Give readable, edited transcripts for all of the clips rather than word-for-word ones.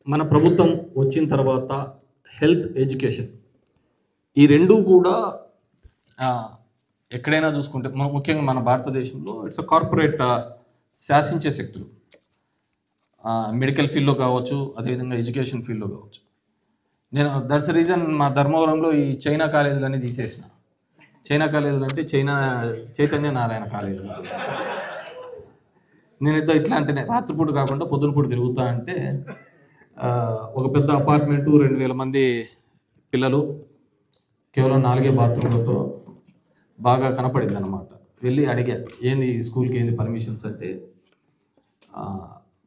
మన ప్రభుత్వం వచ్చిన తర్వాత హెల్త్ ఎడ్యుకేషన్ ఈ రెండు కూడా ఎక్కడైనా చూసుకుంటే ముఖ్యంగా మన భారతదేశంలో ఇట్స్ కార్పొరేట్ శాసించే శక్తులు మెడికల్ ఫీల్డ్లో కావచ్చు, అదేవిధంగా ఎడ్యుకేషన్ ఫీల్డ్లో కావచ్చు. నేను దట్స్ రీజన్ మా ధర్మవరంలో ఈ చైనా కాలేజీలన్నీ తీసేసిన. చైనా కాలేజీలు అంటే చైతన్య నారాయణ కాలేజీలు. నేనైతే ఇట్లా అంటే రాత్రిపూట కాకుండా పొద్దునపూట తిరుగుతా అంటే ఒక పెద్ద అపార్ట్మెంటు, 2000 మంది పిల్లలు, కేవలం 4 బాత్రూమ్లతో బాగా కనపడింది అనమాట. వెళ్ళి అడిగా, ఏంది ఈ స్కూల్కి ఏంది పర్మిషన్స్ అంటే,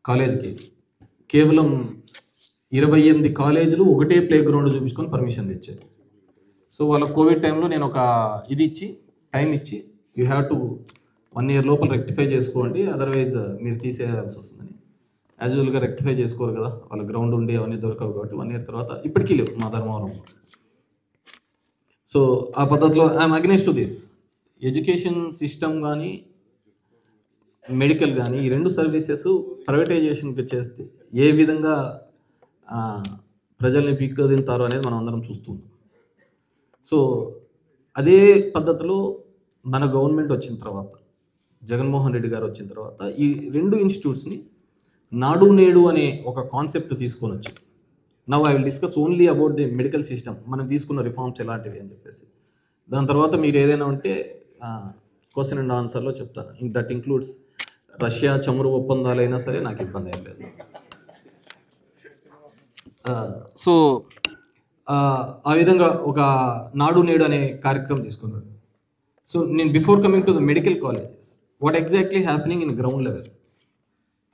కాలేజీకి కేవలం 28 కాలేజీలు ఒకటే ప్లే గ్రౌండ్ చూపించుకొని పర్మిషన్ తెచ్చారు. సో వాళ్ళ కోవిడ్ టైంలో నేను ఒక టైం ఇచ్చి యూ హ్యావ్ టు 1 year లోపల రెక్టిఫై చేసుకోండి, అదర్వైజ్ మీరు తీసేయాల్సి వస్తుందని. యాజువల్గా రెక్టిఫై చేసుకోరు కదా, వాళ్ళ గ్రౌండ్ ఉండి అవన్నీ దొరకవు కాబట్టి 1 year తర్వాత ఇప్పటికీ లేవు మా ధర్మవరం. సో ఆ పద్ధతిలో I'm against to this. Education system కానీ మెడికల్ కానీ ఈ రెండు సర్వీసెస్ ప్రైవేటైజేషన్కి చేస్తే ఏ విధంగా ప్రజల్ని పీక్కదింతారు అనేది మనం అందరం చూస్తున్నాం. సో అదే పద్ధతిలో మన గవర్నమెంట్ వచ్చిన తర్వాత, జగన్మోహన్ రెడ్డి గారు వచ్చిన తర్వాత ఈ రెండు ఇన్స్టిట్యూట్స్ని నాడు నేడు అనే ఒక కాన్సెప్ట్ తీసుకొని వచ్చి, now I will discuss only about the medical system, మనం తీసుకున్న రిఫార్మ్స్ ఎలాంటివి అని చెప్పేసి. దాని తర్వాత మీరు ఏదైనా ఉంటే క్వశ్చన్ అండ్ ఆన్సర్లో చెప్తాను. దట్ ఇంక్లూడ్స్ రష్యా చమురు ఒప్పందాలైనా సరే నాకు ఇబ్బంది ఏం లేదు. సో ఆ విధంగా ఒక నాడు నేడు అనే కార్యక్రమం తీసుకున్నాడు. సో నేను before coming to the medical colleges, what exactly happening in ground level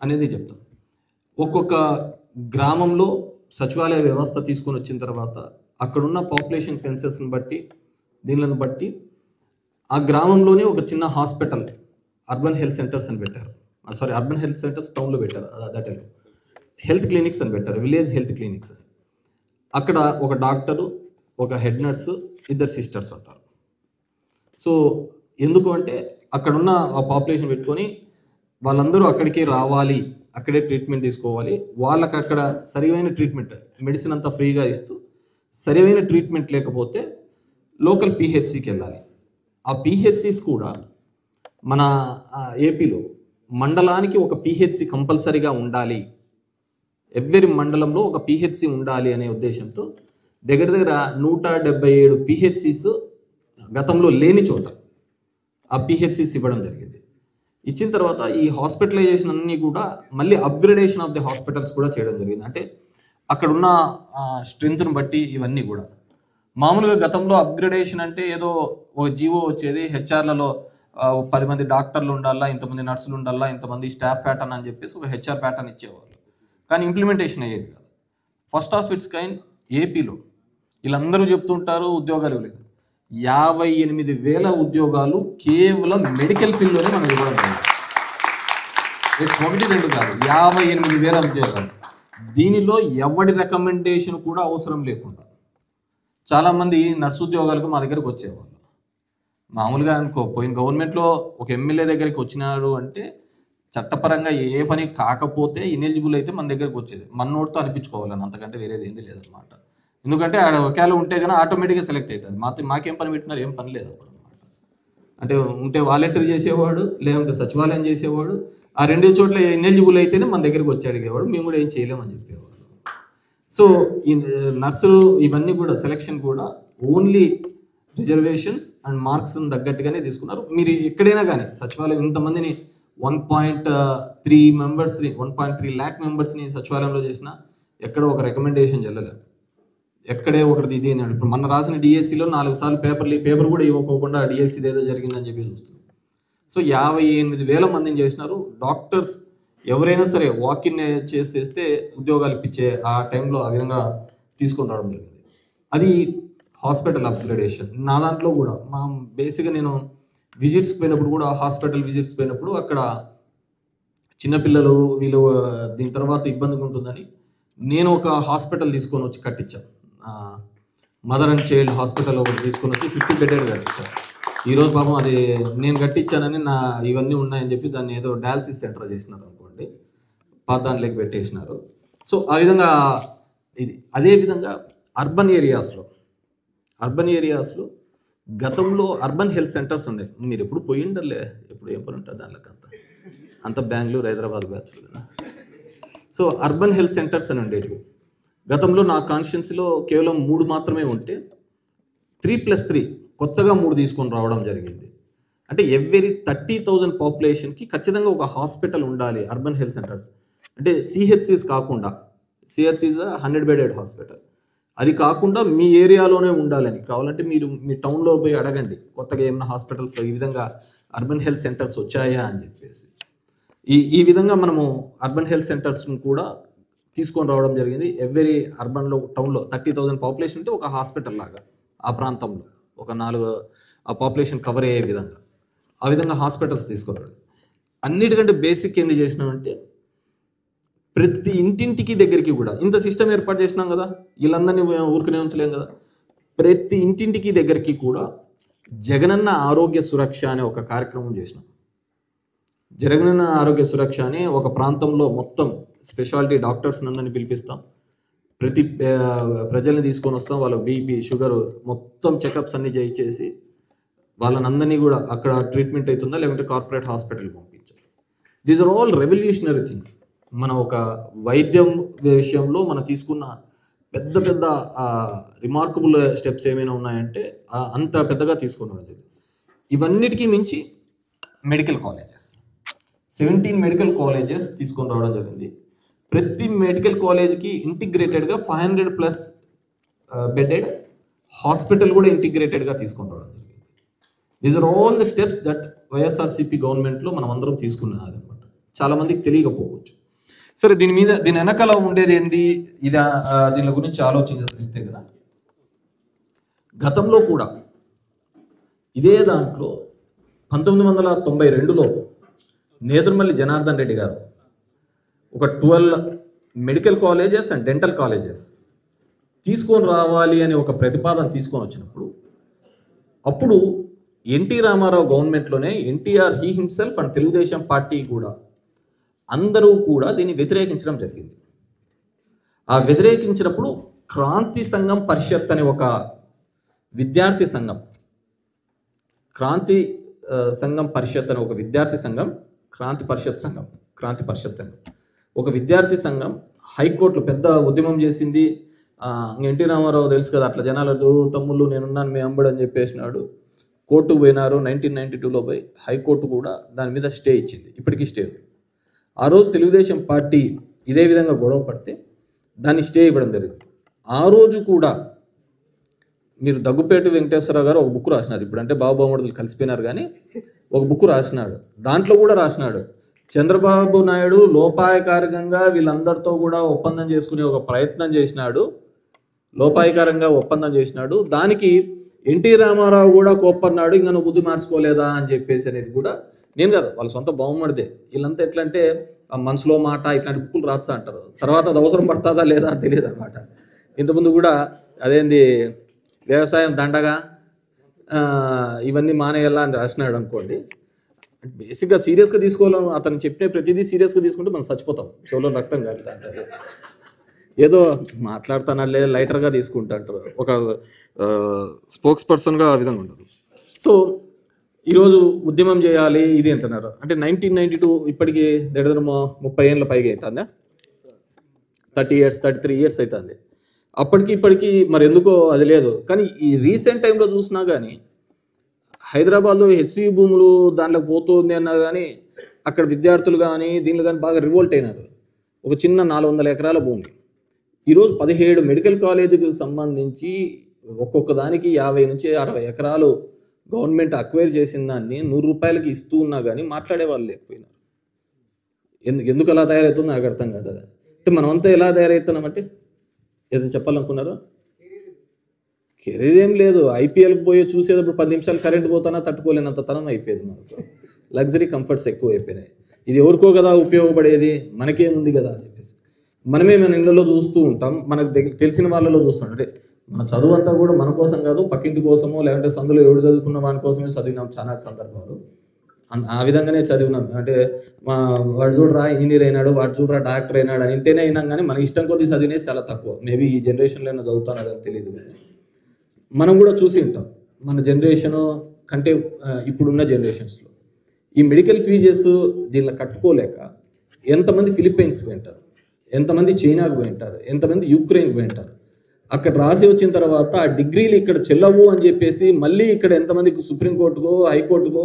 అనేది చెప్తాను. ఒక్కొక్క గ్రామంలో సచివాలయ వ్యవస్థ తీసుకొని వచ్చిన తర్వాత అక్కడున్న పాపులేషన్ సెన్సెస్ని బట్టి, దీనిలను బట్టి ఆ గ్రామంలోనే ఒక చిన్న హాస్పిటల్, అర్బన్ హెల్త్ సెంటర్స్ అని పెట్టారు. అర్బన్ హెల్త్ సెంటర్స్ టౌన్లో పెట్టారు, దట్ హెల్త్ క్లినిక్స్ అని పెట్టారు, విలేజ్ హెల్త్ క్లినిక్స్. అక్కడ ఒక డాక్టరు, ఒక హెడ్ నర్సు, 2 సిస్టర్స్ ఉంటారు. సో ఎందుకు అంటే అక్కడున్న ఆ పాపులేషన్ పెట్టుకొని వాళ్ళందరూ అక్కడికి రావాలి, అక్కడే ట్రీట్మెంట్ తీసుకోవాలి. వాళ్ళకి అక్కడ సరైన ట్రీట్మెంట్, మెడిసిన్ అంతా ఫ్రీగా ఇస్తూ, సరైన ట్రీట్మెంట్ లేకపోతే లోకల్ పిహెచ్సికి వెళ్ళాలి. ఆ పిహెచ్సిస్ కూడా మన ఏపీలో మండలానికి ఒక పిహెచ్సి కంపల్సరీగా ఉండాలి, ఎవ్రీ మండలంలో ఒక పిహెచ్సి ఉండాలి అనే ఉద్దేశంతో దగ్గర 177 పిహెచ్సిస్ గతంలో లేని చోట ఆ పిహెచ్సిస్ ఇవ్వడం జరిగింది. ఇచ్చిన తర్వాత ఈ హాస్పిటలైజేషన్ అన్నీ కూడా మళ్ళీ అప్గ్రేడేషన్ ఆఫ్ ది హాస్పిటల్స్ కూడా చేయడం జరిగింది. అంటే అక్కడున్న స్ట్రెంత్ను బట్టి ఇవన్నీ కూడా. మామూలుగా గతంలో అప్గ్రేడేషన్ అంటే ఏదో ఒక జీవో వచ్చేది, హెచ్ఆర్లలో 10 మంది డాక్టర్లు ఉండాలా, ఇంతమంది నర్సులు ఉండాలా, ఇంతమంది స్టాఫ్ ప్యాటర్న్ అని చెప్పేసి ఒక హెచ్ఆర్ ప్యాటర్న్ ఇచ్చేవాళ్ళు. కానీ ఇంప్లిమెంటేషన్ అయ్యేది కాదు. ఫస్ట్ ఆఫ్ ఇట్స్ కైండ్ ఏపీలో వీళ్ళందరూ చెప్తుంటారు ఉద్యోగాలు లేదు. 58,000 ఉద్యోగాలు కేవలం మెడికల్ ఫీల్డ్లోనే మనం ఇవ్వడం జరిగింది. 1-2 కాదు, 58,000 ఉద్యోగాలు. దీనిలో ఎవరి రికమెండేషన్ కూడా అవసరం లేకుండా చాలామంది నర్సు ఉద్యోగాలకు మా దగ్గరకు వచ్చేవాళ్ళు. మామూలుగా అనుకో, పోయిన గవర్నమెంట్లో ఒక ఎమ్మెల్యే దగ్గరికి వచ్చినారు అంటే చట్టపరంగా ఏ పని కాకపోతే ఇనెలిజిబుల్ అయితే మన దగ్గరకు వచ్చేది, మన నోటితో అనిపించుకోవాలని, అంతకంటే వేరేది ఏంది లేదనమాట. ఎందుకంటే ఆడ ఒకవేళ ఉంటే కానీ ఆటోమేటిక్గా సెలెక్ట్ అవుతుంది. మాకేం పని పెట్టినారు, ఏం పని లేదు అప్పుడు అనమాట. అంటే ఉంటే వాలంటీర్ చేసేవాడు, లేదంటే సచివాలయం చేసేవాడు, ఆ 2 చోట్ల ఇనెలిజిబుల్ అయితేనే మన దగ్గరికి వచ్చి అడిగేవాడు, మేము కూడా ఏం చేయలేమని చెప్పేవాడు. సో ఈ నర్సులు ఇవన్నీ కూడా సెలెక్షన్ కూడా ఓన్లీ రిజర్వేషన్స్ అండ్ మార్క్స్ తగ్గట్టుగానే తీసుకున్నారు. మీరు ఎక్కడైనా కానీ సచివాలయం ఇంతమందిని 1.3 lakh మెంబర్స్ని సచివాలయంలో చేసిన ఎక్కడ ఒక రికమెండేషన్ చెల్లలేదు. ఎక్కడే ఒకటి ఇది అని ఇప్పుడు మన రాసిన డిఎస్సిలో 4 సార్లు పేపర్ కూడా ఇవ్వకోకుండా డిఎస్సిది ఏదో జరిగిందని చెప్పి చూస్తున్నాం. సో 58,000 మందిని చేసినారు. డాక్టర్స్ ఎవరైనా సరే వాకిన్ చేసేస్తే ఉద్యోగాలు ఇప్పించే ఆ టైంలో ఆ విధంగా తీసుకొని రావడం జరిగింది. అది హాస్పిటల్ అప్గ్రేడేషన్. నా దాంట్లో కూడా బేసిక్గా నేను విజిట్స్కి పోయినప్పుడు కూడా, హాస్పిటల్ విజిట్స్ పోయినప్పుడు అక్కడ చిన్నపిల్లలు వీళ్ళు దీని తర్వాత ఇబ్బందిగా ఉంటుందని నేను ఒక హాస్పిటల్ తీసుకొని వచ్చి కట్టించాను. మదర్ అండ్ చైల్డ్ హాస్పిటల్ ఒకటి తీసుకొని వచ్చి 50 బెడెడ్ కట్టించాను. ఈరోజు పాపం అది నేను కట్టించానని ఇవన్నీ ఉన్నాయని చెప్పి దాన్ని ఏదో డయాలసిస్ సెంటర్ చేసినారు అనుకోండి, పాత దాంట్లోకి పెట్టేసినారు. సో ఆ విధంగా ఇది. అదేవిధంగా అర్బన్ ఏరియాస్లో గతంలో అర్బన్ హెల్త్ సెంటర్స్ ఉండే. మీరు ఎప్పుడు పోయిండర్లే, ఎప్పుడు ఏం పని ఉంటుంది దానికి అంత బెంగళూరు హైదరాబాద్ బ్యాచ్లు కదా. సో అర్బన్ హెల్త్ సెంటర్స్ అని ఉండేటివి. గతంలో నా కాన్స్టిట్యున్సీలో కేవలం 3 మాత్రమే ఉంటే 3+3 కొత్తగా 3 తీసుకొని రావడం జరిగింది. అంటే ఎవ్రీ 30,000 పాపులేషన్కి ఖచ్చితంగా ఒక హాస్పిటల్ ఉండాలి అర్బన్ హెల్త్ సెంటర్స్. అంటే సిహెచ్సిస్ కాకుండా, సిహెచ్సిస్ 100 బెడెడ్ హాస్పిటల్, అది కాకుండా మీ ఏరియాలోనే ఉండాలని. కావాలంటే మీరు మీ టౌన్లో పోయి అడగండి, కొత్తగా ఏమైనా హాస్పిటల్స్ ఈ విధంగా అర్బన్ హెల్త్ సెంటర్స్ వచ్చాయా అని చెప్పేసి. ఈ విధంగా మనము అర్బన్ హెల్త్ సెంటర్స్ను కూడా తీసుకొని రావడం జరిగింది. ఎవ్రీ అర్బన్లో టౌన్లో 30,000 పాపులేషన్ ఉంటే ఒక హాస్పిటల్ లాగా ఆ ప్రాంతంలో ఒక 4 ఆ పాపులేషన్ కవర్ అయ్యే విధంగా ఆ విధంగా హాస్పిటల్స్ తీసుకురావడం. అన్నిటికంటే బేసిక్ ఏంది చేసినామంటే ప్రతి ఇంటింటికి దగ్గరికి కూడా ఇంత సిస్టమ్ ఏర్పాటు చేసినాం కదా, వీళ్ళందరినీ ఊరికనే ఉంచలేం కదా. ప్రతి ఇంటింటికి దగ్గరికి కూడా జగనన్న ఆరోగ్య సురక్ష అనే ఒక కార్యక్రమం చేసినాం. జగనన్న ఆరోగ్య సురక్ష అని ఒక ప్రాంతంలో మొత్తం స్పెషాలిటీ డాక్టర్స్ అందరినీ పిలిపిస్తాం, ప్రతి ప్రజల్ని తీసుకొని వస్తాం, వాళ్ళకి బీపీ షుగర్ మొత్తం చెకప్స్ అన్ని చేయించేసి వాళ్ళనందరినీ కూడా అక్కడ ట్రీట్మెంట్ అవుతుందా లేకుంటే కార్పొరేట్ హాస్పిటల్కి పంపించాలి. These are all revolutionary things. మన ఒక వైద్యం విషయంలో మనం తీసుకున్న పెద్ద పెద్ద రిమార్కబుల్ స్టెప్స్ ఏమైనా ఉన్నాయంటే అంత పెద్దగా తీసుకున్నది. ఇవన్నిటికీ మించి మెడికల్ కాలేజెస్ 17 మెడికల్ కాలేజెస్ తీసుకొని రావడం జరిగింది. ప్రతి మెడికల్ కాలేజ్కి ఇంటిగ్రేటెడ్గా 500+ బెడెడ్ హాస్పిటల్ కూడా ఇంటిగ్రేటెడ్గా తీసుకొని రావడం జరిగింది. These are all the steps that YSRCP గవర్నమెంట్లో మనం అందరం తీసుకున్నది అనమాట. చాలామందికి తెలియకపోవచ్చు. సరే, దీని వెనకాల ఉండేది ఏంది, దీని గురించి ఆలోచిస్తే కదా, గతంలో కూడా ఇదే దాంట్లో 1992లో నేదురుమల్లి జనార్దన్ రెడ్డి గారు ఒక 12 medical colleges and dental colleges తీసుకొని రావాలి అని ఒక ప్రతిపాదన తీసుకొని వచ్చినప్పుడు, అప్పుడు ఎన్టీ రామారావు గవర్నమెంట్లోనే NTR he himself and Telugu Desam party కూడా అందరూ కూడా దీన్ని వ్యతిరేకించడం జరిగింది. ఆ వ్యతిరేకించినప్పుడు క్రాంతి సంఘం పరిషత్ అనే ఒక విద్యార్థి సంఘం, క్రాంతి పరిషత్ సంఘం ఒక విద్యార్థి సంఘం హైకోర్టులో పెద్ద ఉద్యమం చేసింది. ఎన్టీ రామారావు తెలుసు కదా, అట్లా జనాలకు తమ్ముళ్ళు నేనున్నాను మీ అంబడు అని చెప్పేసినాడు. కోర్టుకు పోయినారు. 1992లో పోయి హైకోర్టు కూడా దాని మీద స్టే ఇచ్చింది. ఇప్పటికీ స్టే ఉంది. ఆ రోజు తెలుగుదేశం పార్టీ ఇదే విధంగా గొడవ పడితే దాన్ని స్టే ఇవ్వడం జరిగింది. ఆ రోజు కూడా మీరు దగ్గుపేట వెంకటేశ్వరరావు గారు ఒక బుక్ రాసినారు. ఇప్పుడంటే బాబుమడులు కలిసిపోయినారు, కానీ ఒక బుక్ రాసినాడు. దాంట్లో కూడా రాసినాడు, చంద్రబాబు నాయుడు లోపాయకారికంగా వీళ్ళందరితో కూడా ఒప్పందం చేసుకునే ఒక ప్రయత్నం చేసినాడు, దానికి ఎన్టీ రామారావు కూడా కోప్పన్నాడు, ఇంకా నువ్వు బుద్ధి మార్చుకోలేదా అని చెప్పేసి అనేది కూడా నేను కాదు, వాళ్ళ సొంత బాగుమడిదే. వీళ్ళంతా ఎట్లా అంటే మనసులో మాట ఇట్లాంటి బుక్కులు రాస్తా అంటారు, తర్వాత అది అవసరం పడుతుందా లేదా తెలియదు అనమాట. ఇంతకుముందు కూడా అదేంది వ్యవసాయం దండగా ఇవన్నీ మానేయాలా అని రాసినాడు అనుకోండి. బేసిక్గా సీరియస్గా తీసుకోవాలి. అతను చెప్పిన ప్రతిదీ సీరియస్గా తీసుకుంటే మనం చచ్చిపోతాం, చెవులో రక్తం కలుగుతా అంటారు. ఏదో మాట్లాడుతానలే లైటర్గా తీసుకుంటా అంటారు. ఒక స్పోక్స్ పర్సన్గా ఆ విధంగా ఉండదు. సో ఈరోజు ఉద్యమం చేయాలి ఇది అంటున్నారు. అంటే 1992 ఇప్పటికీ దగ్గర 30 ఏళ్ళ పైగా అవుతుందా, 33 ఇయర్స్ అవుతుంది. అప్పటికి ఇప్పటికీ మరి ఎందుకో అది లేదు. కానీ ఈ రీసెంట్ టైంలో చూసినా కానీ హైదరాబాద్లో హెచ్సి భూములు దాంట్లోకి పోతుంది అన్నా కానీ అక్కడ విద్యార్థులు కానీ దీనిలో కానీ బాగా రివోల్ట్ అయినారు. ఒక చిన్న 400 ఎకరాల భూమి ఈరోజు 17 మెడికల్ కాలేజీకి సంబంధించి ఒక్కొక్క దానికి 50 నుంచి 60 ఎకరాలు గవర్నమెంట్ అక్వైర్ చేసిన దాన్ని 100 రూపాయలకి ఇస్తూ ఉన్నా కానీ మాట్లాడే వాళ్ళు లేకపోయినారు. ఎందుకు అలా తయారవుతుందో నాకు అర్థం కాదు. అంటే మనమంతా ఎలా తయారవుతున్నామంటే ఏదైనా చెప్పాలనుకున్నారో కెరీర్ ఏం లేదు. ఐపీఎల్కి పోయి చూసేటప్పుడు 10 నిమిషాలు కరెంట్ పోతానా తట్టుకోలేనంత తనం అయిపోయింది. మనకు లగ్జరీ కంఫర్ట్స్ ఎక్కువ అయిపోయినాయి. ఇది ఎవరికో కదా ఉపయోగపడేది, మనకేముంది కదా అని చెప్పేసి మనమే మన ఇళ్ళలో చూస్తూ ఉంటాం, మనకు తెలిసిన వాళ్ళలో చూస్తుంటాం. అంటే మన చదువు అంతా కూడా మన కోసం కాదు, పక్కింటి కోసమో లేదంటే సందులో ఎవడు చదువుకున్న వాని కోసమే చదివినాం చాలా సందర్భాలు. ఆ విధంగానే చదివినాం. అంటే వాడు చూడరా ఇంజనీర్ అయినాడు, వాడు చూడరా డాక్టర్ అయినాడు అని ఇంటేనే అయినాం, కానీ మన ఇష్టం కొద్దీ చదివినేది చాలా తక్కువ. మేబీ ఈ జనరేషన్లో అయినా చదువుతానని తెలియదు, కానీ మనం కూడా చూసి ఉంటాం మన జనరేషను కంటే ఇప్పుడున్న జనరేషన్స్లో ఈ మెడికల్ ఫీజెస్ దీనిలో కట్టుకోలేక ఎంతమంది ఫిలిప్పైన్స్ పోయింటారు, ఎంతమంది చైనాకు పోయింటారు, ఎంతమంది యుక్రెయిన్కి పోయింటారు. అక్కడ రాసి వచ్చిన తర్వాత ఆ డిగ్రీలు ఇక్కడ చెల్లవు అని చెప్పేసి మళ్ళీ ఇక్కడ ఎంతమందికి సుప్రీంకోర్టుకో హైకోర్టుకో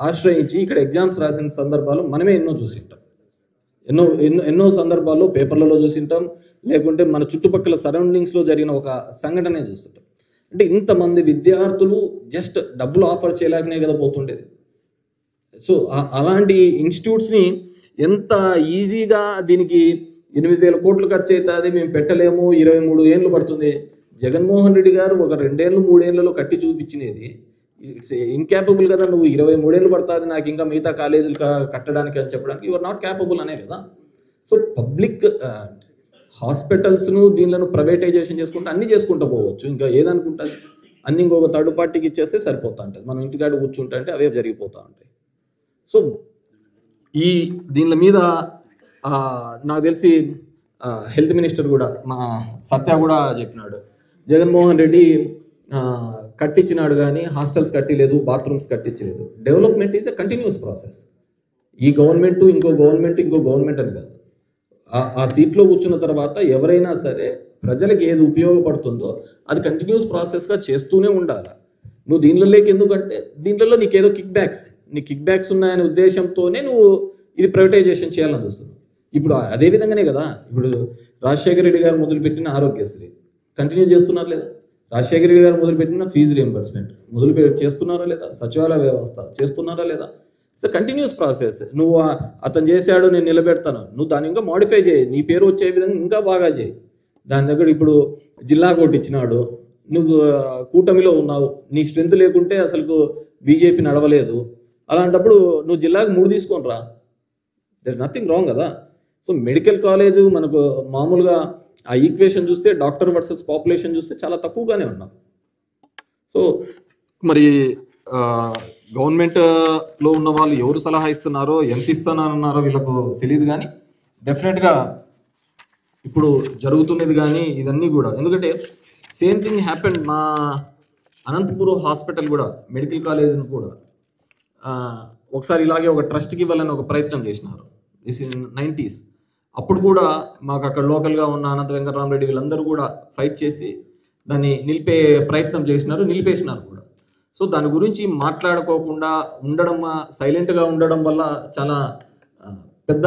ఆశ్రయించి ఇక్కడ ఎగ్జామ్స్ రాసిన సందర్భాలు మనమే ఎన్నో చూసింటాం. ఎన్నో సందర్భాల్లో పేపర్లలో చూసింటాం, లేకుంటే మన చుట్టుపక్కల సరౌండింగ్స్లో జరిగిన ఒక సంఘటనే చూస్తుంటాం. అంటే ఇంతమంది విద్యార్థులు జస్ట్ డబ్బులు ఆఫర్ చేయలేకనే కదా పోతుండేది. సో అలాంటి ఇన్స్టిట్యూట్స్ని ఎంత ఈజీగా దీనికి 8,000 కోట్లు ఖర్చు అవుతుంది, మేము పెట్టలేము, 23 ఏళ్ళు పడుతుంది. జగన్మోహన్ రెడ్డి గారు ఒక 2 ఏళ్ళు 3 ఏళ్లలో కట్టి చూపించినది. ఇట్స్ ఇన్క్యాపబుల్ కదా, నువ్వు 23 ఏళ్ళు పడుతుంది నాకు ఇంకా మిగతా కాలేజీలు కట్టడానికి అని చెప్పడానికి, యువర్ నాట్ క్యాపబుల్ అనే కదా. సో పబ్లిక్ హాస్పిటల్స్ను దీనిలను ప్రైవేటైజేషన్ చేసుకుంటే అన్నీ చేసుకుంటూ పోవచ్చు. ఇంకా ఏదనుకుంటుంది, అన్నీ ఇంకొక థర్డ్ పార్టీకి ఇచ్చేస్తే సరిపోతూ ఉంటుంది. మనం ఇంటికాడ కూర్చుంటే అంటే అవే జరిగిపోతూ ఉంటాయి. సో దీనిల మీద నాకు తెలిసి హెల్త్ మినిస్టర్ కూడా మా సత్య కూడా చెప్పినాడు, జగన్మోహన్ రెడ్డి కట్టించినాడు కానీ హాస్టల్స్ కట్టిలేదు, బాత్రూమ్స్ కట్టించలేదు. Development is a continuous process. ఈ గవర్నమెంట్ ఇంకో గవర్నమెంట్ అని కాదు. ఆ సీట్లో కూర్చున్న తర్వాత ఎవరైనా సరే ప్రజలకు ఏది ఉపయోగపడుతుందో అది కంటిన్యూస్ ప్రాసెస్గా చేస్తూనే ఉండాలి. నువ్వు దీనిలోకి ఎందుకంటే దీంట్లో నీకేదో కిక్ బ్యాక్స్ ఉన్నాయనే ఉద్దేశంతోనే నువ్వు ఇది ప్రైవేటైజేషన్ చేయాలని చూస్తున్నావు. ఇప్పుడు అదే విధంగానే కదా, ఇప్పుడు రాజశేఖర రెడ్డి గారు మొదలుపెట్టిన ఆరోగ్యశ్రీ కంటిన్యూ చేస్తున్నారు లేదా, రాజశేఖర రెడ్డి గారు మొదలుపెట్టిన ఫీజు రియంబర్స్మెంట్ చేస్తున్నారా లేదా, సచివాలయ వ్యవస్థ చేస్తున్నారా లేదా. It's continuous process. నువ్వు అతను చేశాడు నేను నిలబెడతాను, నువ్వు దాన్ని ఇంకా మాడిఫై చేయి, నీ పేరు వచ్చే విధంగా ఇంకా బాగా చేయి. దాని దగ్గర ఇప్పుడు జిల్లా కోర్టు ఇచ్చినాడు, నువ్వు కూటమిలో ఉన్నావు, నీ స్ట్రెంత్ లేకుంటే అసలు బీజేపీ నడవలేదు. అలాంటప్పుడు నువ్వు జిల్లాకు 3 తీసుకొని రా, దర్ ఇస్ నథింగ్ రాంగ్ కదా. సో మెడికల్ కాలేజ్ మనకు మామూలుగా ఆ ఈక్వేషన్ చూస్తే డాక్టర్ వర్సెస్ పాపులేషన్ చూస్తే చాలా తక్కువగానే ఉన్నాం. సో మరి గవర్నమెంట్లో ఉన్న వాళ్ళు ఎవరు సలహా ఇస్తున్నారో ఎంత ఇస్తున్నారన్నారో వీళ్ళకు తెలియదు, కానీ డెఫినెట్గా ఇప్పుడు జరుగుతున్నది కానీ ఇదన్నీ కూడా, ఎందుకంటే సేమ్ థింగ్ హ్యాపెండ్ మా అనంతపురం హాస్పిటల్ కూడా మెడికల్ కాలేజ్ని కూడా ఒకసారి ఇలాగే ఒక ట్రస్ట్కి ఇవ్వాలని ఒక ప్రయత్నం చేసినారు. This in 90s. అప్పుడు కూడా మాకు అక్కడ లోకల్గా ఉన్న అనంత వెంకటరామరెడ్డి వీళ్ళందరూ కూడా ఫైట్ చేసి దాన్ని నిలిపే ప్రయత్నం నిలిపేసినారు కూడా. సో దాని గురించి మాట్లాడుకోకుండా ఉండడం, సైలెంట్గా ఉండడం వల్ల చాలా పెద్ద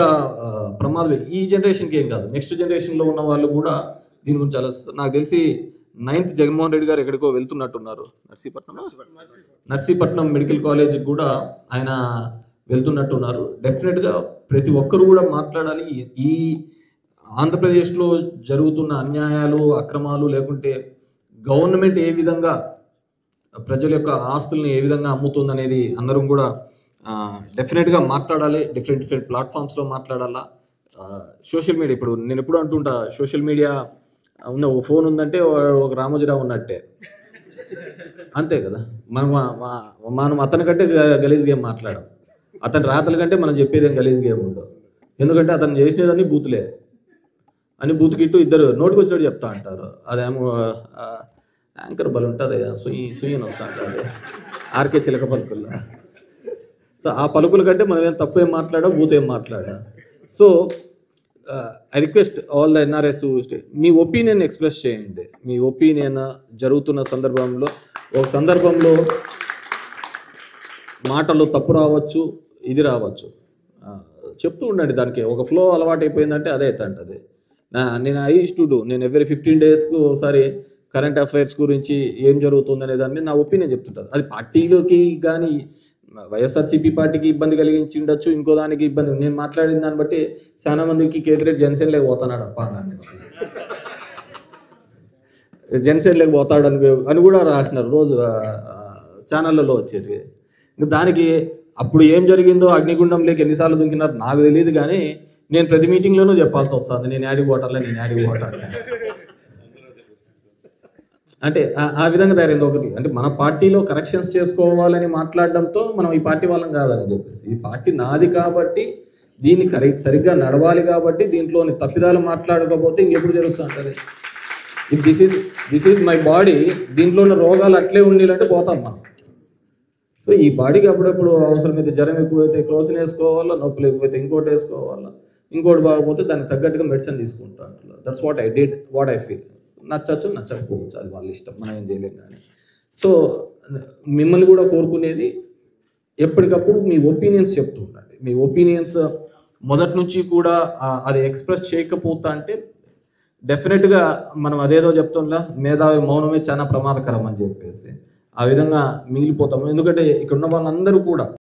ప్రమాదం. ఈ జనరేషన్కి ఏం కాదు, నెక్స్ట్ జనరేషన్లో ఉన్న వాళ్ళు కూడా దీని గురించి చాలా, నాకు తెలిసి 9th జగన్మోహన్ రెడ్డి గారు ఎక్కడికో వెళ్తున్నట్టున్నారు, నర్సీపట్నం మెడికల్ కాలేజీకి కూడా ఆయన వెళ్తున్నట్టున్నారు. డెఫినెట్గా ప్రతి ఒక్కరు కూడా మాట్లాడాలి. ఈ ఆంధ్రప్రదేశ్లో జరుగుతున్న అన్యాయాలు, అక్రమాలు, లేకుంటే గవర్నమెంట్ ఏ విధంగా ప్రజల యొక్క ఆస్తుల్ని ఏ విధంగా అమ్ముతుందనేది అందరం కూడా డెఫినెట్గా మాట్లాడాలి. డిఫరెంట్ ప్లాట్ఫామ్స్లో మాట్లాడాలా. సోషల్ మీడియా, ఇప్పుడు నేను ఎప్పుడు అంటుంటా, సోషల్ మీడియా ఉన్న ఒక ఫోన్ ఉందంటే ఒక రామోజీరావు ఉన్నట్టే, అంతే కదా. మనం అతని కంటే గలీజ్ గేమ్ మాట్లాడాం, అతని రాతల కంటే మనం చెప్పేదేం గలీజ్ గేమ్ ఉండవు. ఎందుకంటే అతను చేసినదన్నీ బూతులే అని బూతుకిట్టు ఇద్దరు నోటికి వచ్చినట్టు చెప్తా అంటారు. అదేమో యాంకర్ బలు ఉంటుంది, సుయ్యని వస్తా అంటారు ఆర్కే చిలక పలుకుల్లో. సో ఆ పలుకుల కంటే మనం ఏం తప్పు ఏం మాట్లాడా, బూత్ ఏం మాట్లాడా. So I request all the NRIs, మీ ఒపీనియన్ ఎక్స్ప్రెస్ చేయండి. మీ ఒపీనియన్ జరుగుతున్న సందర్భంలో, ఒక సందర్భంలో మాటలు తప్పు రావచ్చు, ఇది రావచ్చు, చెప్తూ ఉండండి. దానికి ఒక ఫ్లో అలవాటు అయిపోయిందంటే అదే అవుతుంటుంది. నేను ఎవ్రీ 15 daysకు ఒకసారి కరెంట్ అఫైర్స్ గురించి ఏం జరుగుతుంది అనే దాన్ని నా ఒపీనియన్ చెప్తుంటుంది. అది పార్టీలోకి కానీ వైఎస్ఆర్సీపీ పార్టీకి ఇబ్బంది కలిగించి ఉండొచ్చు, ఇంకో దానికి ఇబ్బంది. నేను మాట్లాడిన దాన్ని బట్టి చాలా మందికి కేతిరెడ్డి జనసేనలోకి పోతున్నాడు అప్ప జనసేనలోకి పోతాడు అని కూడా రాసినారు రోజు ఛానళ్ళలో వచ్చేది. దానికి అప్పుడు ఏం జరిగిందో అగ్నిగుండంలోకి ఎన్నిసార్లు దుంకినారు నాకు తెలియదు, కానీ నేను ప్రతి మీటింగ్లోనూ చెప్పాల్సి వస్తుంది, నేను యాడికి పోటాలే. అంటే ఆ విధంగా తయారైంది ఒకటి. అంటే మన పార్టీలో కరెక్షన్స్ చేసుకోవాలని మాట్లాడడంతో మనం ఈ పార్టీ వాళ్ళం కాదని చెప్పేసి, ఈ పార్టీ నాది కాబట్టి దీన్ని సరిగ్గా నడవాలి కాబట్టి దీంట్లోని తప్పిదాలు మాట్లాడకపోతే ఇంకెప్పుడు తెలుస్తూ ఉంటుంది. If this is my body, దీంట్లో ఉన్న రోగాలు అట్లే ఉండేలంటే పోతాం మనం. సో ఈ బాడీకి అప్పుడప్పుడు అవసరమైతే జ్వరం ఎక్కువైతే క్రోసిన్ వేసుకోవాలా, నొప్పులు ఎక్కువైతే ఇంకోటి వేసుకోవాలా, ఇంకోటి బాగపోతే దానికి తగ్గట్టుగా మెడిసిన్ తీసుకుంటాను. That's what I did, what I feel. నచ్చచ్చు నచ్చకపోవచ్చు, అది వాళ్ళ ఇష్టం, మనం ఏం చేయలేం. కానీ సో మిమ్మల్ని కూడా కోరుకునేది ఎప్పటికప్పుడు మీ ఒపీనియన్స్ చెప్తూ ఉండండి. మీ ఒపీనియన్స్ మొదటి నుంచి కూడా అది ఎక్స్ప్రెస్ చేయకపోతా అంటే డెఫినెట్గా మనం అదేదో చెప్తుందా, మేధావి మౌనమే చాలా ప్రమాదకరం అని చెప్పేసి ఆ విధంగా మిగిలిపోతాము. ఎందుకంటే ఇక్కడ ఉన్న వాళ్ళందరూ కూడా